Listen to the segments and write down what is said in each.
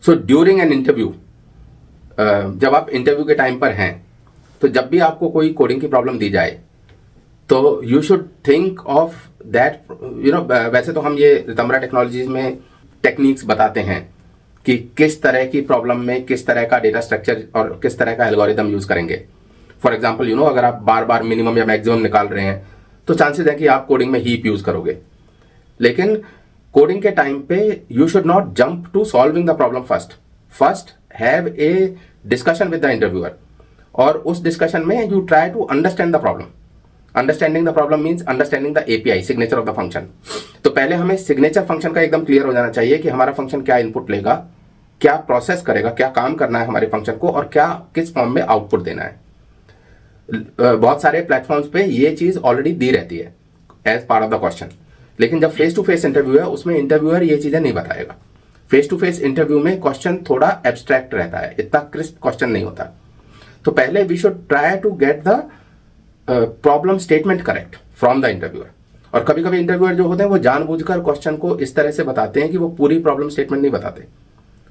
So during an interview, जब आप interview के टाइम पर हैं, तो जब भी आपको कोई कोडिंग की प्रॉब्लम दी जाए तो you should think of that, वैसे तो हम ये रितंबरा टेक्नोलॉजीज में टेक्निक्स बताते हैं कि किस तरह की प्रॉब्लम में किस तरह का डेटा स्ट्रक्चर और किस तरह का एल्गोरिदम यूज करेंगे. फॉर एग्जाम्पल अगर आप बार बार मिनिमम या मैक्सिमम निकाल रहे हैं तो चांसेस है कि आप कोडिंग में हीप यूज करोगे. लेकिन कोडिंग के टाइम पे you should not jump to solving the problem first have a discussion with the interviewer, और उस डिस्कशन में you try to understand the problem. Understanding the problem means understanding the API, signature of the function. तो पहले हमें signature function का एकदम clear हो जाना चाहिए कि हमारा फंक्शन क्या इनपुट लेगा, क्या प्रोसेस करेगा, क्या काम करना है हमारे फंक्शन को, और क्या किस फॉर्म में आउटपुट देना है. बहुत सारे प्लेटफॉर्म्स पे ये चीज ऑलरेडी दी रहती है as part of the question. लेकिन जब फेस टू फेस इंटरव्यू है उसमें इंटरव्यूअर ये चीजें नहीं बताएगा. फेस टू फेस इंटरव्यू में क्वेश्चन थोड़ा एब्स्ट्रैक्ट रहता है, इतना क्रिस्प क्वेश्चन नहीं होता. तो पहले we should try to get the problem statement correct from the interviewer. और कभी कभी इंटरव्यूअर जो होते हैं वो जानबूझकर क्वेश्चन को इस तरह से बताते हैं कि वो पूरी प्रॉब्लम स्टेटमेंट नहीं बताते.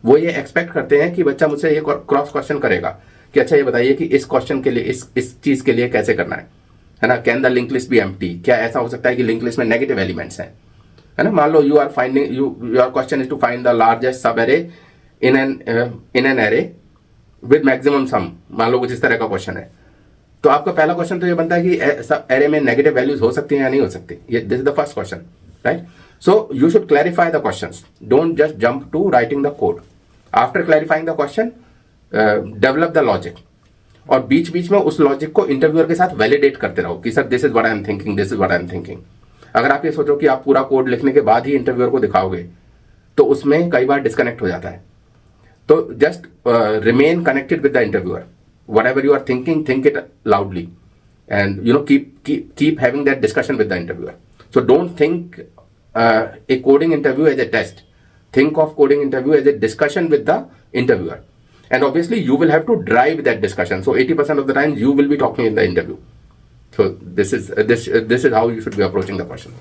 वो ये एक्सपेक्ट करते हैं कि बच्चा मुझसे ये क्रॉस क्वेश्चन करेगा कि अच्छा ये बताइए कि इस क्वेश्चन के लिए इस चीज के लिए कैसे करना है ना. Can the link list be empty, क्या ऐसा हो सकता है कि लिंक लिस्ट में नेगेटिव एलिमेंट्स हैं, है ना. मान लो you are finding your question is to find the largest sub array in an array with maximum sum, मान लो कुछ इस तरह का क्वेश्चन है. तो आपका पहला क्वेश्चन तो ये बनता है कि एरे में नेगेटिव वैल्यूज हो सकती हैं या नहीं हो सकती. This is the first question, right. So you should clarify the questions, don't just jump to writing the code. After clarifying the question develop the logic, और बीच बीच में उस लॉजिक को इंटरव्यूअर के साथ वैलिडेट करते रहो कि sir this is what I am thinking, this is what I am thinking. अगर आप ये सोचो कि आप पूरा कोड लिखने के बाद ही इंटरव्यूअर को दिखाओगे तो उसमें कई बार डिस्कनेक्ट हो जाता है. तो just remain connected with the interviewer. Whatever you are thinking, think it loudly, and keep having that discussion with the interviewer. So don't think a coding interview as a test. Think of coding interview as a discussion with the interviewer, and obviously you will have to drive that discussion. So 80% of the time you will be talking in the interview. So this is how you should be approaching the question.